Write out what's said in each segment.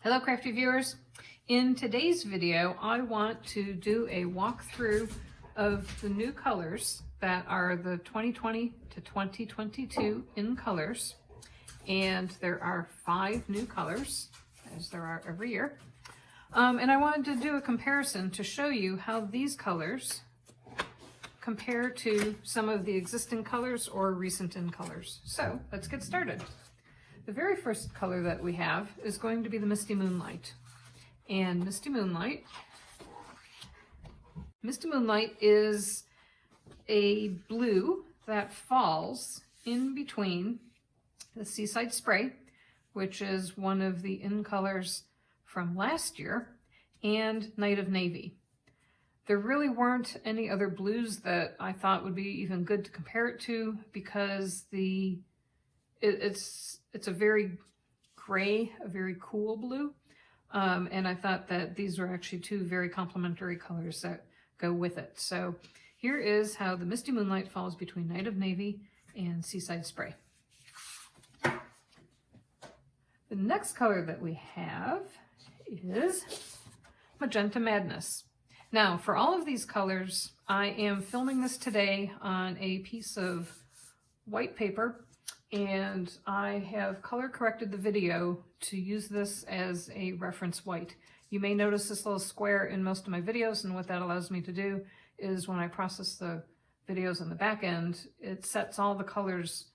Hello crafty viewers. In today's video I want to do a walkthrough of the new colors that are the 2020 to 2022 in colors, and there are 5 new colors as there are every year, and I wanted to do a comparison to show you how these colors compare to some of the existing colors or recent in colors. So let's get started. The very first color that we have is going to be the Misty Moonlight. And Misty Moonlight is a blue that falls in between the Seaside Spray, which is one of the in colors from last year, and Night of Navy. There really weren't any other blues that I thought would be even good to compare it to, because it's a very gray, a very cool blue, and I thought that these were actually 2 very complementary colors that go with it. So here is how the Misty Moonlight falls between Night of Navy and Seaside Spray. The next color that we have is Magenta Madness. Now, for all of these colors, I am filming this today on a piece of white paper, and I have color corrected the video to use this as a reference white. You may notice this little square in most of my videos, and what that allows me to do is when I process the videos on the back end, it sets all the colors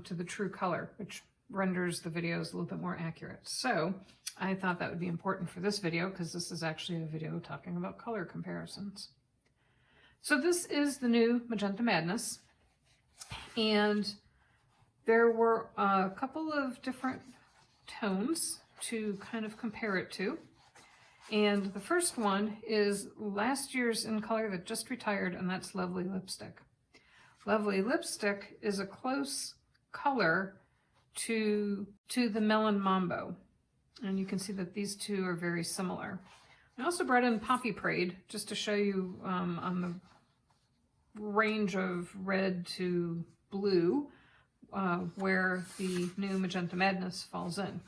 to the true color, which renders the videos a little bit more accurate. So I thought that would be important for this video, because this is actually a video talking about color comparisons. So this is the new Magenta Madness, and there were a couple of different tones to kind of compare it to. And the first one is last year's in color that just retired, and that's Lovely Lipstick. Lovely Lipstick is a close color to the Melon Mambo. And you can see that these 2 are very similar. I also brought in Poppy Parade just to show you on the range of red to blue where the new Magenta Madness falls in.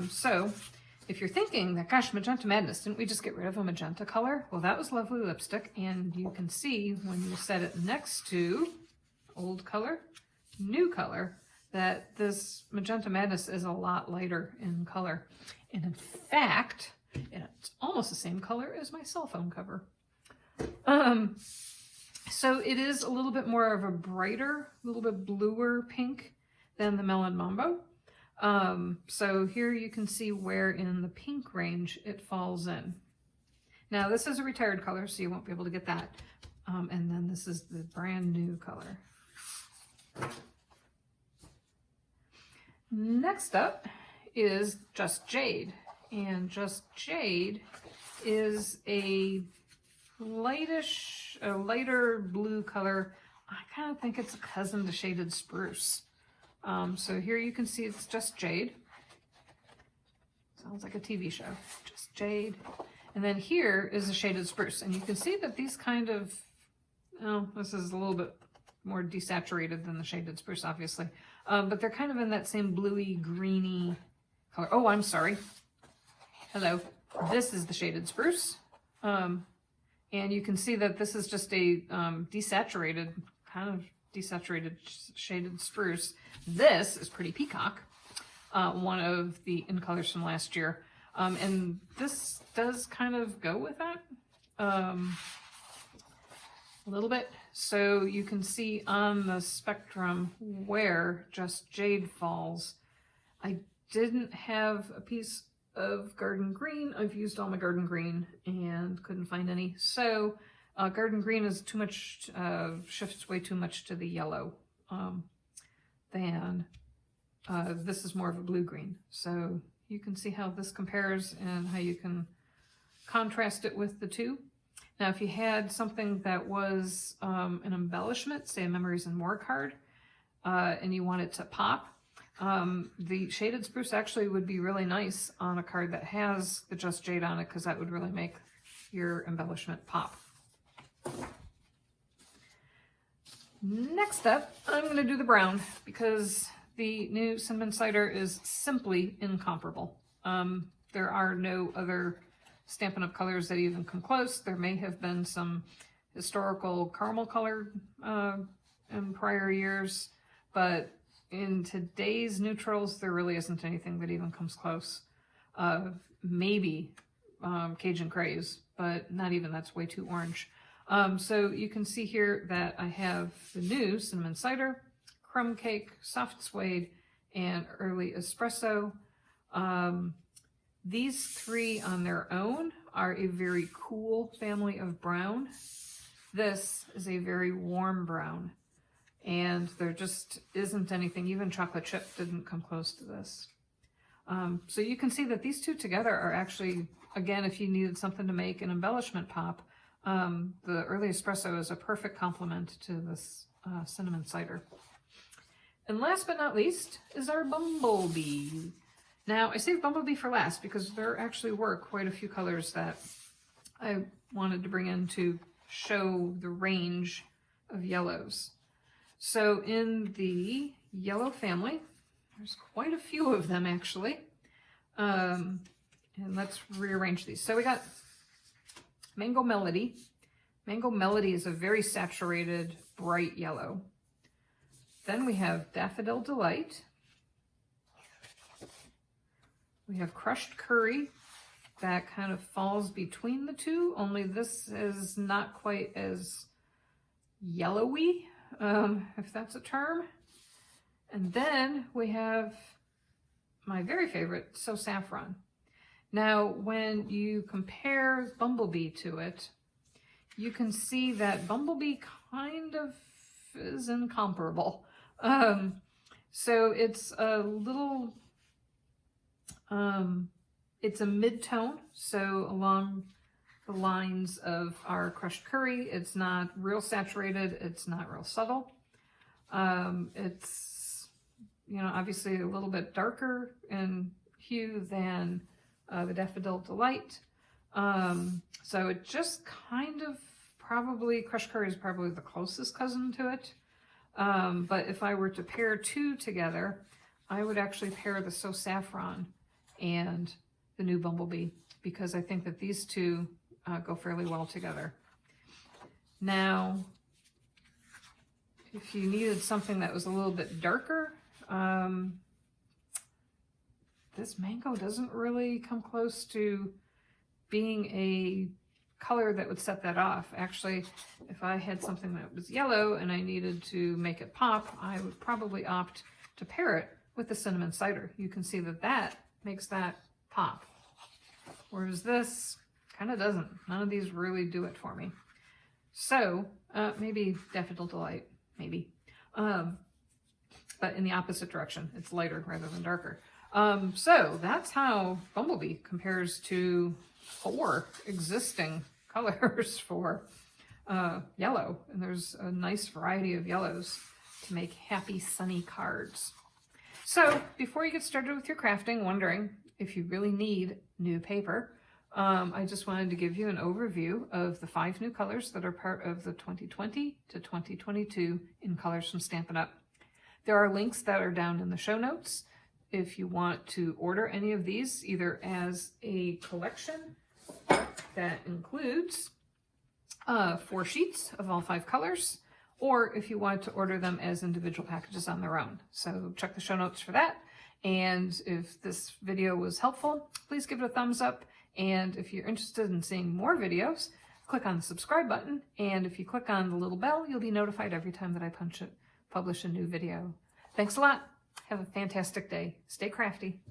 So if you're thinking that, gosh, Magenta Madness, didn't we just get rid of a magenta color? Well, that was Lovely Lipstick, and you can see when you set it next to old color, new color, that this Magenta Madness is a lot lighter in color. And in fact, it's almost the same color as my cell phone cover. So it is a little bit more of a brighter, a little bit bluer pink than the Melon Mambo. So here you can see where in the pink range it falls in. Now this is a retired color, so you won't be able to get that. And then this is the brand new color. Next up is Just Jade, and Just Jade is a lighter blue color. I kind of think it's a cousin to Shaded Spruce. So here you can see it's Just Jade. Sounds like a TV show. Just Jade. And then here is a Shaded Spruce, and you can see that these kind of, this is a little bit more desaturated than the Shaded Spruce, obviously. But they're kind of in that same bluey, greeny color. Oh, I'm sorry. Hello. This is the Shaded Spruce. And you can see that this is just a desaturated Shaded Spruce. This is Pretty Peacock, one of the in colors from last year. And this does kind of go with that a little bit. So you can see on the spectrum where Just Jade falls. I didn't have a piece of Garden Green. I've used all my Garden Green and couldn't find any. So Garden Green is too much, shifts way too much to the yellow than this is more of a blue-green. So you can see how this compares and how you can contrast it with the 2. Now, if you had something that was an embellishment, say a Memories and More card, and you want it to pop, the Shaded Spruce actually would be really nice on a card that has the Just Jade on it, because that would really make your embellishment pop. Next up, I'm going to do the brown, because the new Cinnamon Cider is simply incomparable. There are no other Stampin' Up! Colors that even come close. There may have been some historical caramel colored in prior years, but in today's neutrals, there really isn't anything that even comes close. Maybe Cajun Craze, but not even, that's way too orange. So you can see here that I have the new Cinnamon Cider, Crumb Cake, Soft Suede, and Early Espresso. These three on their own are a very cool family of brown. This is a very warm brown, and there just isn't anything, even chocolate chip didn't come close to this. So you can see that these two together are actually, again, if you needed something to make an embellishment pop, the Early Espresso is a perfect complement to this Cinnamon Cider. And last but not least is our Bumblebee. Now, I saved Bumblebee for last because there actually were quite a few colors that I wanted to bring in to show the range of yellows. So in the yellow family, there's quite a few of them actually. And let's rearrange these. So we got Mango Melody. Mango Melody is a very saturated, bright yellow. Then we have Daffodil Delight. We have Crushed Curry. That kind of falls between the two, only this is not quite as yellowy, if that's a term. And then we have my very favorite, So Saffron. Now, when you compare Bumblebee to it, you can see that Bumblebee kind of is incomparable. So it's a little, it's a mid-tone, so along the lines of our Crushed Curry, it's not real saturated, it's not real subtle. It's, you know, obviously a little bit darker in hue than the Daffodil Delight. So it just kind of probably, Crushed Curry is probably the closest cousin to it. But if I were to pair two together, I would actually pair the So Saffron and the new Bumblebee, because I think that these two go fairly well together. Now, if you needed something that was a little bit darker, this Mango doesn't really come close to being a color that would set that off. Actually, if I had something that was yellow and I needed to make it pop, I would probably opt to pair it with the Cinnamon Cider. You can see that that makes that pop. Whereas this kind of doesn't. None of these really do it for me. So, maybe Daffodil Delight, maybe. But in the opposite direction. It's lighter rather than darker. So that's how Bumblebee compares to 4 existing colors for yellow. And there's a nice variety of yellows to make happy, sunny cards. So before you get started with your crafting, wondering if you really need new paper, I just wanted to give you an overview of the 5 new colors that are part of the 2020 to 2022 in Colors from Stampin' Up! There are links that are down in the show notes if you want to order any of these, either as a collection that includes 4 sheets of all 5 colors, or if you want to order them as individual packages on their own. So check the show notes for that. And if this video was helpful, please give it a thumbs up. And if you're interested in seeing more videos, click on the subscribe button. And if you click on the little bell, you'll be notified every time that I publish a new video. Thanks a lot. Have a fantastic day. Stay crafty.